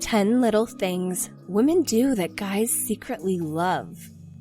10 little things women do that guys secretly love.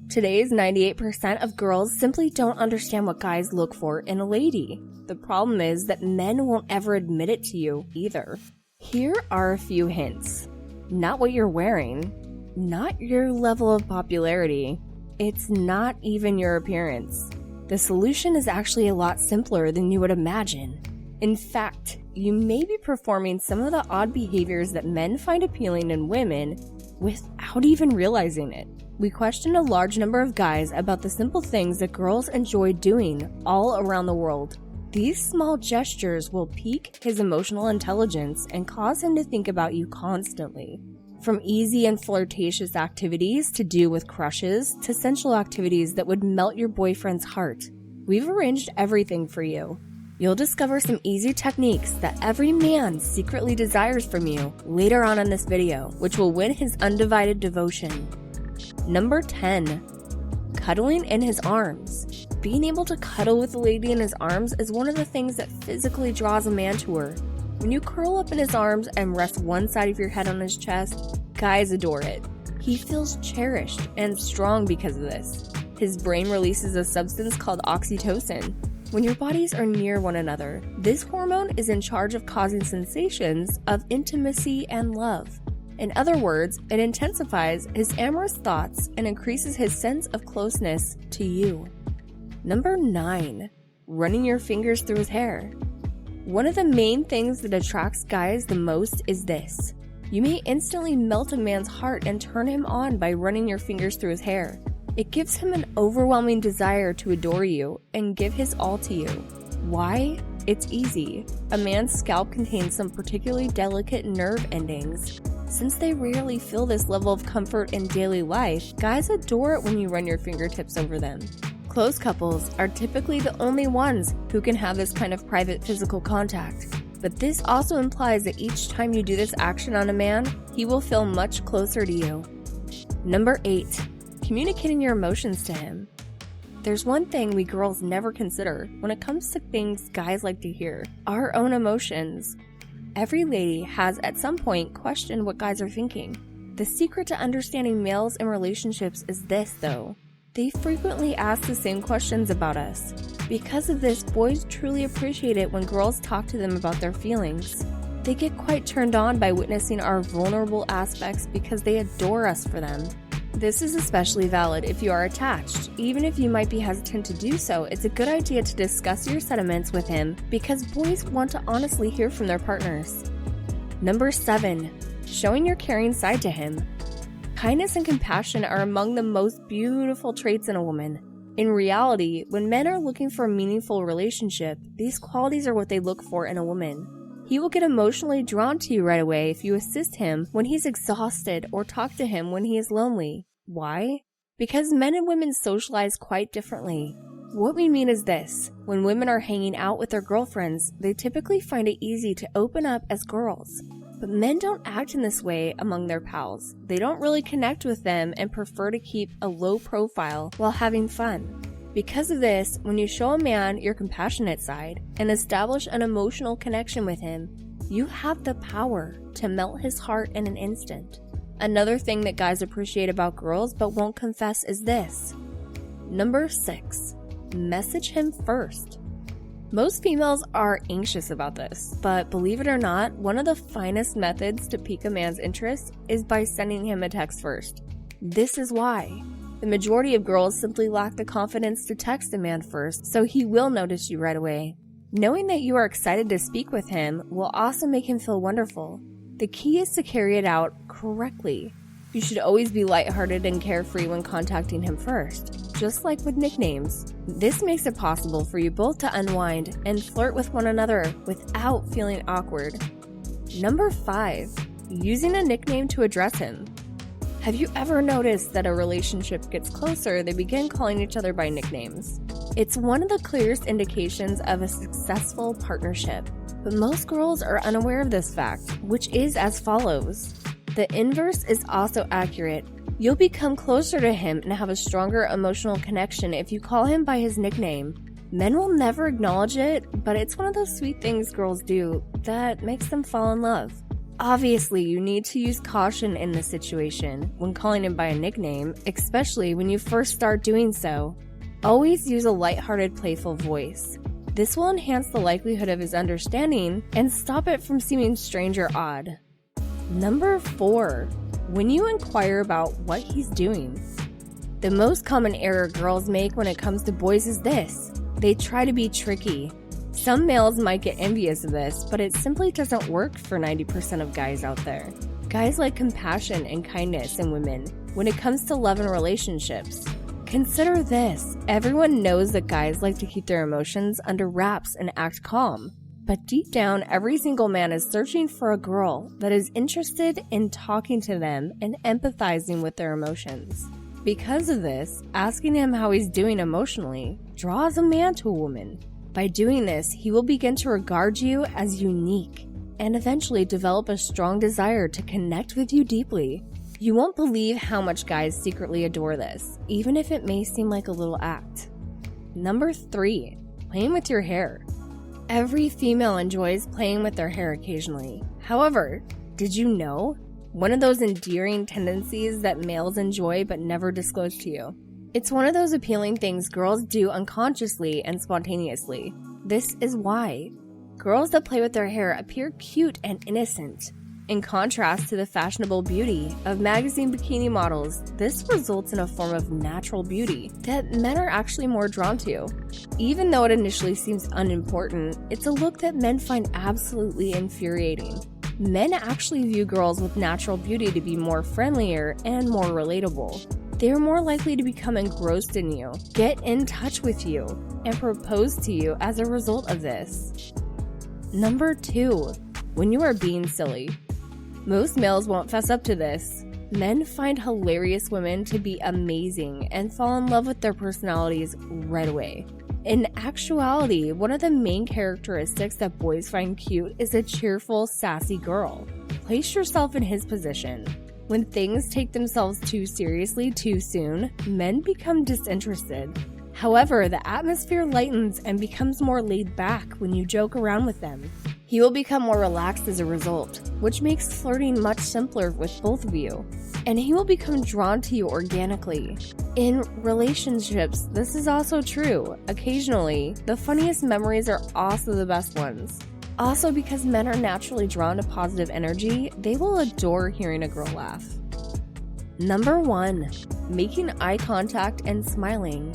Today's 98% of girls simply don't understand what guys look for in a lady. The problem is that men won't ever admit it to you either. Here are a few hints. Not what you're wearing, not your level of popularity, it's not even your appearance. The solution is actually a lot simpler than you would imagine. In fact, you may be performing some of the odd behaviors that men find appealing in women without even realizing it. We questioned a large number of guys about the simple things that girls enjoy doing all around the world. These small gestures will pique his emotional intelligence and cause him to think about you constantly. From easy and flirtatious activities to do with crushes to sensual activities that would melt your boyfriend's heart, we've arranged everything for you. You'll discover some easy techniques that every man secretly desires from you later on in this video, which will win his undivided devotion. Number 10. Cuddling in his arms. Being able to cuddle with a lady in his arms is one of the things that physically draws a man to her. When you curl up in his arms and rest one side of your head on his chest, guys adore it. He feels cherished and strong because of this. His brain releases a substance called oxytocin. When your bodies are near one another, this hormone is in charge of causing sensations of intimacy and love. In other words, it intensifies his amorous thoughts and increases his sense of closeness to you. Number 9. Running your fingers through his hair. One of the main things that attracts guys the most is this. You may instantly melt a man's heart and turn him on by running your fingers through his hair. It gives him an overwhelming desire to adore you and give his all to you. Why? It's easy. A man's scalp contains some particularly delicate nerve endings. Since they rarely feel this level of comfort in daily life, guys adore it when you run your fingertips over them. Close couples are typically the only ones who can have this kind of private physical contact. But this also implies that each time you do this action on a man, he will feel much closer to you. Number 8. Communicating your emotions to him. There's one thing we girls never consider when it comes to things guys like to hear: our own emotions. Every lady has at some point questioned what guys are thinking. The secret to understanding males in relationships is this, though. They frequently ask the same questions about us. Because of this, boys truly appreciate it when girls talk to them about their feelings. They get quite turned on by witnessing our vulnerable aspects because they adore us for them. This is especially valid if you are attached. Even if you might be hesitant to do so, it's a good idea to discuss your sentiments with him because boys want to honestly hear from their partners. Number 7. Showing your caring side to him. Kindness and compassion are among the most beautiful traits in a woman. In reality, when men are looking for a meaningful relationship, these qualities are what they look for in a woman. He will get emotionally drawn to you right away if you assist him when he's exhausted or talk to him when he is lonely. Why? Because men and women socialize quite differently. What we mean is this: when women are hanging out with their girlfriends, they typically find it easy to open up as girls. But men don't act in this way among their pals. They don't really connect with them and prefer to keep a low profile while having fun. Because of this, when you show a man your compassionate side and establish an emotional connection with him, you have the power to melt his heart in an instant. Another thing that guys appreciate about girls but won't confess is this. Number 6. Message him first. Most females are anxious about this, but believe it or not, one of the finest methods to pique a man's interest is by sending him a text first. This is why. The majority of girls simply lack the confidence to text a man first, so he will notice you right away. Knowing that you are excited to speak with him will also make him feel wonderful. The key is to carry it out correctly. You should always be lighthearted and carefree when contacting him first, just like with nicknames. This makes it possible for you both to unwind and flirt with one another without feeling awkward. Number 5. Using a nickname to address him. Have you ever noticed that a relationship gets closer, they begin calling each other by nicknames? It's one of the clearest indications of a successful partnership, but most girls are unaware of this fact, which is as follows. The inverse is also accurate. You'll become closer to him and have a stronger emotional connection if you call him by his nickname. Men will never acknowledge it, but it's one of those sweet things girls do that makes them fall in love. Obviously, you need to use caution in this situation when calling him by a nickname, especially when you first start doing so. Always use a lighthearted, playful voice. This will enhance the likelihood of his understanding and stop it from seeming strange or odd. Number 4. When you inquire about what he's doing. The most common error girls make when it comes to boys is this: they try to be tricky. Some males might get envious of this, but it simply doesn't work for 90% of guys out there. Guys like compassion and kindness in women when it comes to love and relationships. Consider this: everyone knows that guys like to keep their emotions under wraps and act calm. But deep down, every single man is searching for a girl that is interested in talking to them and empathizing with their emotions. Because of this, asking him how he's doing emotionally draws a man to a woman. By doing this, he will begin to regard you as unique and eventually develop a strong desire to connect with you deeply. You won't believe how much guys secretly adore this, even if it may seem like a little act. Number 3. Playing with your hair. Every female enjoys playing with their hair occasionally. However, did you know? One of those endearing tendencies that males enjoy but never disclose to you. It's one of those appealing things girls do unconsciously and spontaneously. This is why. Girls that play with their hair appear cute and innocent. In contrast to the fashionable beauty of magazine bikini models, this results in a form of natural beauty that men are actually more drawn to. Even though it initially seems unimportant, it's a look that men find absolutely infuriating. Men actually view girls with natural beauty to be more friendlier and more relatable. They are more likely to become engrossed in you, get in touch with you, and propose to you as a result of this. Number 2. When you are being silly. Most males won't fess up to this. Men find hilarious women to be amazing and fall in love with their personalities right away. In actuality, one of the main characteristics that boys find cute is a cheerful, sassy girl. Place yourself in his position. When things take themselves too seriously too soon, men become disinterested. However, the atmosphere lightens and becomes more laid back when you joke around with them. He will become more relaxed as a result, which makes flirting much simpler with both of you. And he will become drawn to you organically. In relationships, this is also true. Occasionally, the funniest memories are also the best ones. Also, because men are naturally drawn to positive energy, they will adore hearing a girl laugh. Number 1. Making eye contact and smiling.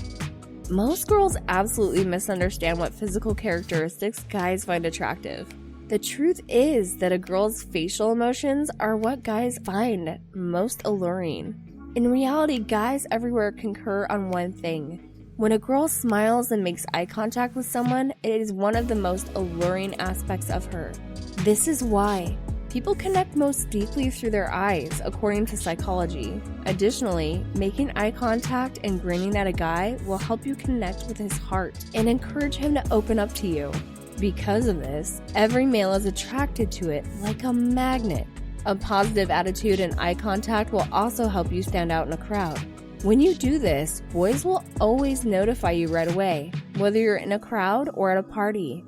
Most girls absolutely misunderstand what physical characteristics guys find attractive. The truth is that a girl's facial emotions are what guys find most alluring. In reality, guys everywhere concur on one thing. When a girl smiles and makes eye contact with someone, it is one of the most alluring aspects of her. This is why. People connect most deeply through their eyes, according to psychology. Additionally, making eye contact and grinning at a guy will help you connect with his heart and encourage him to open up to you. Because of this, every male is attracted to it like a magnet. A positive attitude and eye contact will also help you stand out in a crowd. When you do this, boys will always notify you right away, whether you're in a crowd or at a party.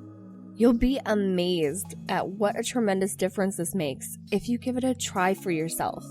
You'll be amazed at what a tremendous difference this makes if you give it a try for yourself.